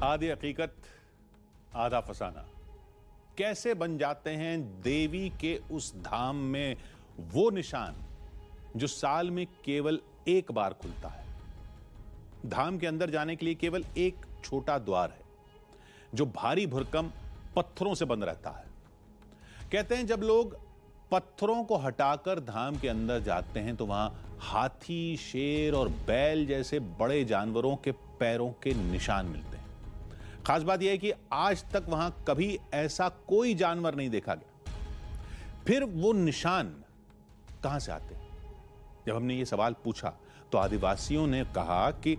आधी हकीकत आधा फसाना। कैसे बन जाते हैं देवी के उस धाम में वो निशान जो साल में केवल एक बार खुलता है। धाम के अंदर जाने के लिए केवल एक छोटा द्वार है जो भारी भरकम पत्थरों से बंद रहता है। कहते हैं जब लोग पत्थरों को हटाकर धाम के अंदर जाते हैं तो वहां हाथी, शेर और बैल जैसे बड़े जानवरों के पैरों के निशान मिलते हैं। खास बात यह है कि आज तक वहां कभी ऐसा कोई जानवर नहीं देखा गया। फिर वो निशान कहां से आते हैं? जब हमने ये सवाल पूछा तो आदिवासियों ने कहा कि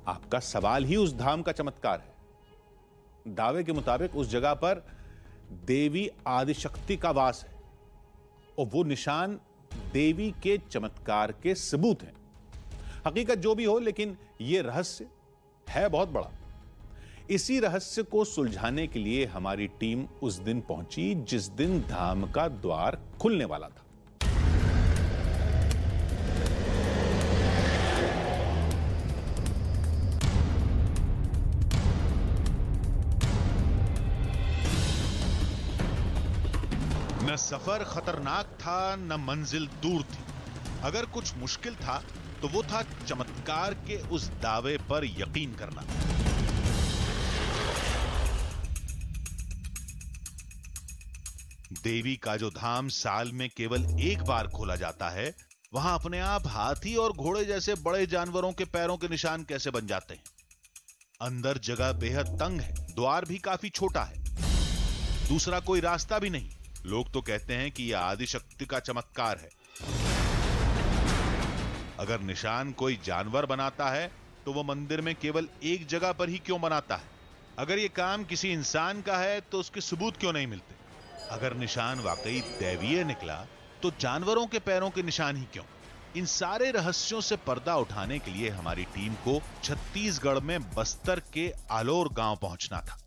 आपका सवाल ही उस धाम का चमत्कार है। दावे के मुताबिक उस जगह पर देवी आदिशक्ति का वास है और वो निशान देवी के चमत्कार के सबूत हैं। हकीकत जो भी हो, लेकिन यह रहस्य है बहुत बड़ा। इसी रहस्य को सुलझाने के लिए हमारी टीम उस दिन पहुंची जिस दिन धाम का द्वार खुलने वाला था। न सफर खतरनाक था, न मंजिल दूर थी। अगर कुछ मुश्किल था तो वो था चमत्कार के उस दावे पर यकीन करना। देवी का जो धाम साल में केवल एक बार खोला जाता है, वहां अपने आप हाथी और घोड़े जैसे बड़े जानवरों के पैरों के निशान कैसे बन जाते हैं? अंदर जगह बेहद तंग है, द्वार भी काफी छोटा है, दूसरा कोई रास्ता भी नहीं। लोग तो कहते हैं कि यह आदिशक्ति का चमत्कार है। अगर निशान कोई जानवर बनाता है तो वो मंदिर में केवल एक जगह पर ही क्यों बनाता है? अगर यह काम किसी इंसान का है तो उसके सबूत क्यों नहीं मिलते? अगर निशान वाकई दैवीय निकला तो जानवरों के पैरों के निशान ही क्यों? इन सारे रहस्यों से पर्दा उठाने के लिए हमारी टीम को छत्तीसगढ़ में बस्तर के आलोर गांव पहुंचना था।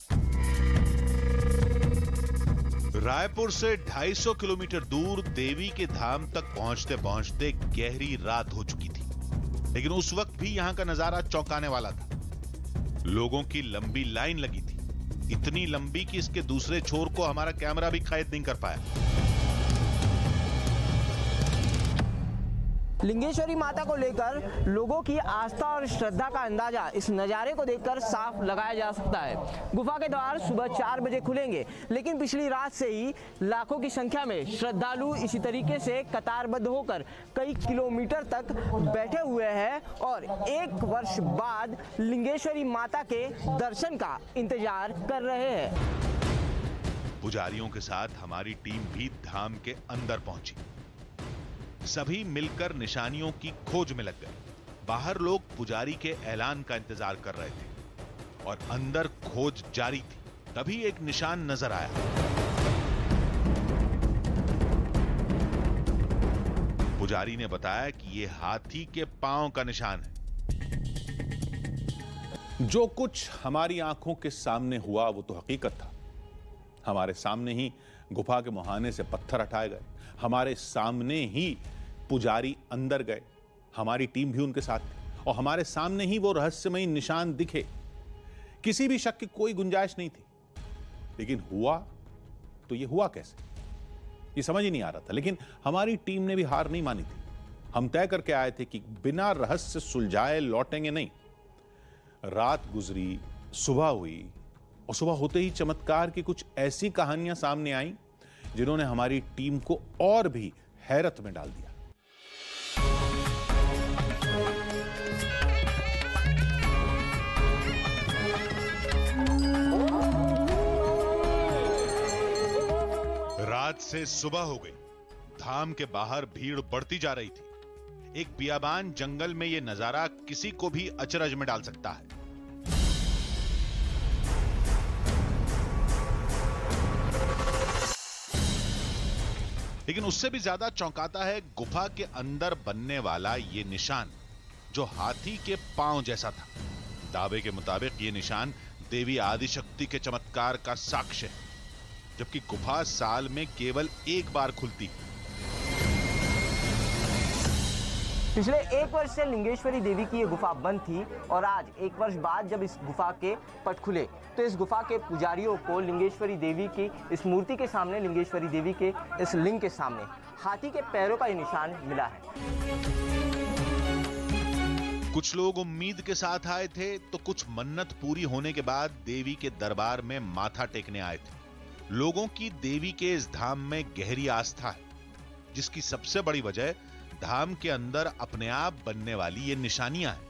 रायपुर से 250 किलोमीटर दूर देवी के धाम तक पहुंचते पहुंचते गहरी रात हो चुकी थी, लेकिन उस वक्त भी यहां का नजारा चौंकाने वाला था। लोगों की लंबी लाइन लगी थी, इतनी लंबी कि इसके दूसरे छोर को हमारा कैमरा भी कैद नहीं कर पाया। लिंगेश्वरी माता को लेकर लोगों की आस्था और श्रद्धा का अंदाजा इस नज़ारे को देखकर साफ लगाया जा सकता है। गुफा के द्वार सुबह 4 बजे खुलेंगे, लेकिन पिछली रात से ही लाखों की संख्या में श्रद्धालु इसी तरीके से कतारबद्ध होकर कई किलोमीटर तक बैठे हुए हैं और 1 वर्ष बाद लिंगेश्वरी माता के दर्शन का इंतजार कर रहे हैं। पुजारियों के साथ हमारी टीम भी धाम के अंदर पहुंची। सभी मिलकर निशानियों की खोज में लग गए। बाहर लोग पुजारी के ऐलान का इंतजार कर रहे थे और अंदर खोज जारी थी। तभी एक निशान नजर आया। पुजारी ने बताया कि यह हाथी के पांव का निशान है। जो कुछ हमारी आंखों के सामने हुआ वो तो हकीकत था। हमारे सामने ही गुफा के मुहाने से पत्थर हटाए गए, हमारे सामने ही पुजारी अंदर गए, हमारी टीम भी उनके साथ थी और हमारे सामने ही वो रहस्यमयी निशान दिखे। किसी भी शक की कोई गुंजाइश नहीं थी। लेकिन हुआ तो ये हुआ कैसे, ये समझ ही नहीं आ रहा था। लेकिन हमारी टीम ने भी हार नहीं मानी थी। हम तय करके आए थे कि बिना रहस्य सुलझाए लौटेंगे नहीं। रात गुजरी, सुबह हुई और सुबह होते ही चमत्कार की कुछ ऐसी कहानियां सामने आई जिन्होंने हमारी टीम को और भी हैरत में डाल दिया। रात से सुबह हो गई। धाम के बाहर भीड़ बढ़ती जा रही थी। एक बियाबान जंगल में यह नजारा किसी को भी अचरज में डाल सकता है। लेकिन उससे भी ज्यादा चौंकाता है गुफा के अंदर बनने वाला यह निशान, जो हाथी के पांव जैसा था। दावे के मुताबिक यह निशान देवी आदिशक्ति के चमत्कार का साक्ष्य है, जबकि गुफा साल में केवल एक बार खुलती है। पिछले 1 वर्ष से लिंगेश्वरी देवी की ये गुफा बंद थी और आज 1 वर्ष बाद जब इस गुफा के पट खुले तो इस गुफा के पुजारियों को लिंगेश्वरी देवी की इस मूर्ति के सामने, लिंगेश्वरी देवी के इस लिंग के सामने हाथी के पैरों का ये निशान मिला है। कुछ लोग उम्मीद के साथ आए थे तो कुछ मन्नत पूरी होने के बाद देवी के दरबार में माथा टेकने आए थे। लोगों की देवी के इस धाम में गहरी आस्था है, जिसकी सबसे बड़ी वजह धाम के अंदर अपने आप बनने वाली ये निशानियां हैं।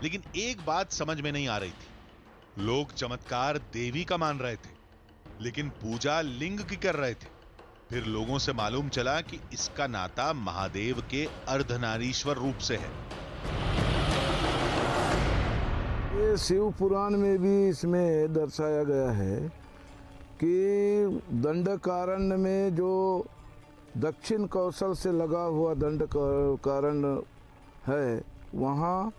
लेकिन एक बात समझ में नहीं आ रही थी। लोग चमत्कार देवी का मान रहे थे, लेकिन पूजा लिंग की कर रहे थे। फिर लोगों से मालूम चला कि इसका नाता महादेव के अर्धनारीश्वर रूप से है। ये शिव पुराण में भी इसमें दर्शाया गया है कि दंडकारण्य में जो दक्षिण कौशल से लगा हुआ दंडकारण्य है, वहाँ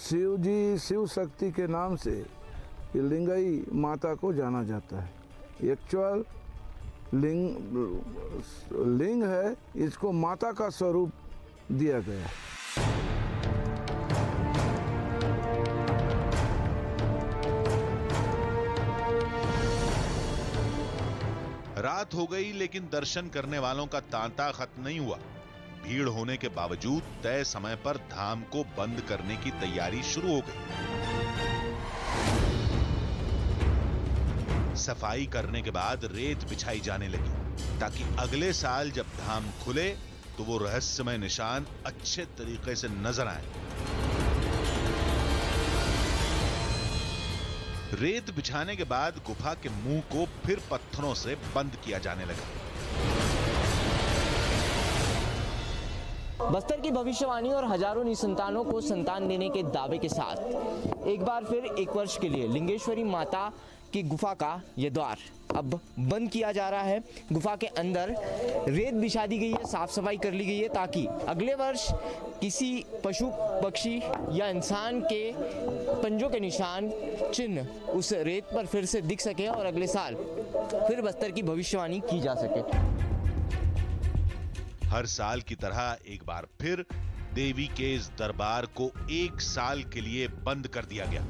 शिव जी, शिव शक्ति के नाम से लिंगई माता को जाना जाता है। एक्चुअल लिंग है, इसको माता का स्वरूप दिया गया है। रात हो गई लेकिन दर्शन करने वालों का तांता खत्म नहीं हुआ। भीड़ होने के बावजूद तय समय पर धाम को बंद करने की तैयारी शुरू हो गई। सफाई करने के बाद रेत बिछाई जाने लगी ताकि अगले साल जब धाम खुले तो वो रहस्यमय निशान अच्छे तरीके से नजर आए। रेत बिछाने के बाद गुफा के मुंह को फिर पत्थरों से बंद किया जाने लगा। बस्तर की भविष्यवाणी और हजारों निसंतानों को संतान देने के दावे के साथ एक बार फिर 1 वर्ष के लिए लिंगेश्वरी माता की गुफा का ये द्वार अब बंद किया जा रहा है। गुफा के अंदर रेत बिछा दी गई है, साफ सफाई कर ली गई है ताकि अगले वर्ष किसी पशु पक्षी या इंसान के पंजों के निशान, चिन्ह उस रेत पर फिर से दिख सके और अगले साल फिर बस्तर की भविष्यवाणी की जा सके। हर साल की तरह एक बार फिर देवी के इस दरबार को 1 साल के लिए बंद कर दिया गया।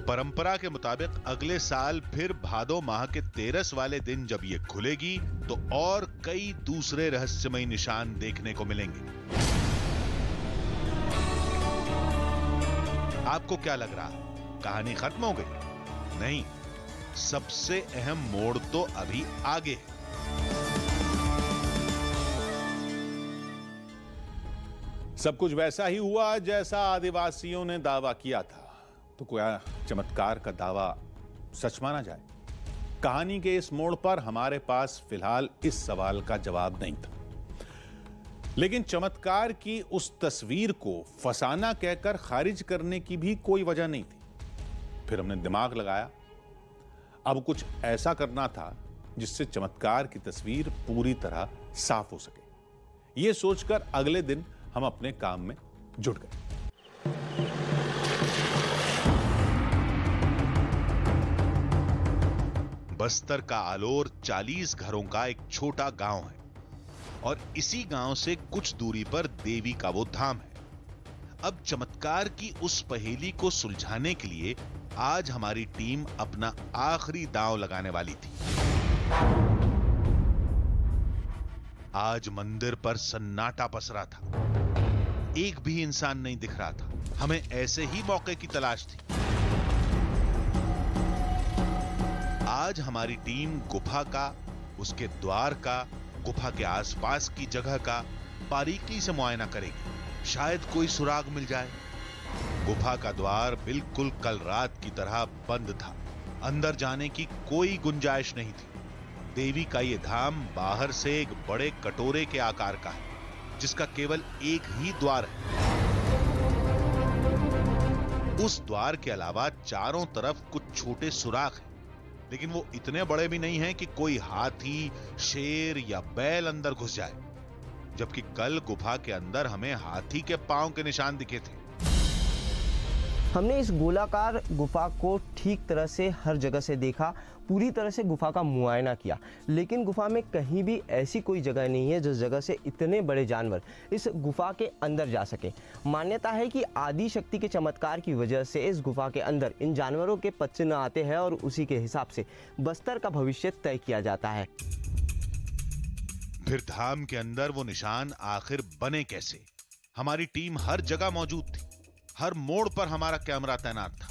परंपरा के मुताबिक अगले साल फिर भादो माह के 13 वाले दिन जब ये खुलेगी तो और कई दूसरे रहस्यमय निशान देखने को मिलेंगे। आपको क्या लग रहा है, कहानी खत्म हो गई? नहीं, सबसे अहम मोड़ तो अभी आगे है। सब कुछ वैसा ही हुआ जैसा आदिवासियों ने दावा किया था। तो क्या चमत्कार का दावा सच माना जाए? कहानी के इस मोड़ पर हमारे पास फिलहाल इस सवाल का जवाब नहीं था, लेकिन चमत्कार की उस तस्वीर को फसाना कहकर खारिज करने की भी कोई वजह नहीं थी। फिर हमने दिमाग लगाया, अब कुछ ऐसा करना था जिससे चमत्कार की तस्वीर पूरी तरह साफ हो सके। यह सोचकर अगले दिन हम अपने काम में जुट गए। बस्तर का आलोर 40 घरों का एक छोटा गांव है और इसी गांव से कुछ दूरी पर देवी का वो धाम है। अब चमत्कार की उस पहेली को सुलझाने के लिए आज हमारी टीम अपना आखिरी दांव लगाने वाली थी। आज मंदिर पर सन्नाटा पसरा था, एक भी इंसान नहीं दिख रहा था। हमें ऐसे ही मौके की तलाश थी। आज हमारी टीम गुफा का, उसके द्वार का, गुफा के आसपास की जगह का बारीकी से मुआयना करेगी। शायद कोई सुराग मिल जाए। गुफा का द्वार बिल्कुल कल रात की तरह बंद था, अंदर जाने की कोई गुंजाइश नहीं थी। देवी का यह धाम बाहर से एक बड़े कटोरे के आकार का है, जिसका केवल एक ही द्वार है। उस द्वार के अलावा चारों तरफ कुछ छोटे सुराख हैं, लेकिन वो इतने बड़े भी नहीं हैं कि कोई हाथी, शेर या बैल अंदर घुस जाए। जबकि कल गुफा के अंदर हमें हाथी के पांव के निशान दिखे थे। हमने इस गोलाकार गुफा को ठीक तरह से हर जगह से देखा, पूरी तरह से गुफा का मुआयना किया, लेकिन गुफा में कहीं भी ऐसी कोई जगह नहीं है जिस जगह से इतने बड़े जानवर इस गुफा के अंदर जा सके। मान्यता है कि आदि शक्ति के चमत्कार की वजह से इस गुफा के अंदर इन जानवरों के पच्चीन आते हैं और उसी के हिसाब से बस्तर का भविष्य तय किया जाता है। फिर धाम के अंदर वो निशान आखिर बने कैसे? हमारी टीम हर जगह मौजूद थी, हर मोड़ पर हमारा कैमरा तैनात था।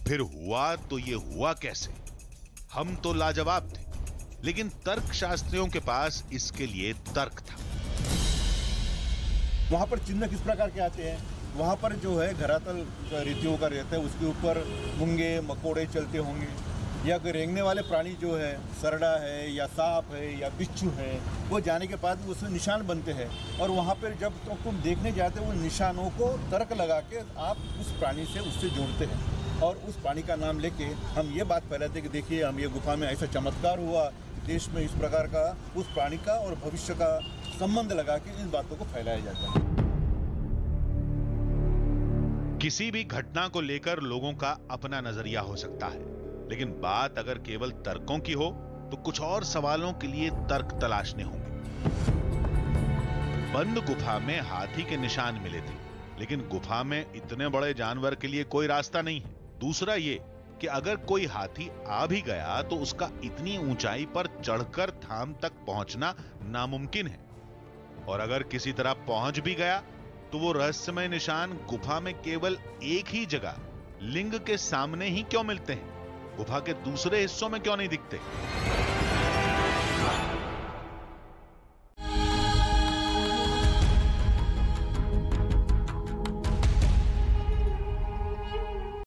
फिर हुआ तो ये हुआ कैसे? हम तो लाजवाब थे, लेकिन तर्क शास्त्रियों के पास इसके लिए तर्क था। वहां पर चिन्ह किस प्रकार के आते हैं? वहां पर जो है घरातल रीतियों का रहता है, उसके ऊपर मूंगे मकोड़े चलते होंगे, या कोई रेंगने वाले प्राणी जो है, सरडा है या सांप है या बिच्छू है, वो जाने के बाद उसमें निशान बनते हैं। और वहाँ पर जब तो तुम देखने जाते हो, उन निशानों को तर्क लगा के आप उस प्राणी से उससे जोड़ते हैं और उस प्राणी का नाम लेके हम ये बात फैलाते हैं कि देखिए हम ये गुफा में ऐसा चमत्कार हुआ, देश में इस प्रकार का उस प्राणी का और भविष्य का संबंध लगा के इन बातों को फैलाया जाता है। किसी भी घटना को लेकर लोगों का अपना नजरिया हो सकता है, लेकिन बात अगर केवल तर्कों की हो तो कुछ और सवालों के लिए तर्क तलाशने होंगे। बंद गुफा में हाथी के निशान मिले थे, लेकिन गुफा में इतने बड़े जानवर के लिए कोई रास्ता नहीं है। दूसरा ये कि अगर कोई हाथी आ भी गया तो उसका इतनी ऊंचाई पर चढ़कर धाम तक पहुंचना नामुमकिन है, और अगर किसी तरह पहुंच भी गया तो वो रहस्यमय निशान गुफा में केवल एक ही जगह लिंग के सामने ही क्यों मिलते हैं? गुफा के दूसरे हिस्सों में क्यों नहीं दिखते?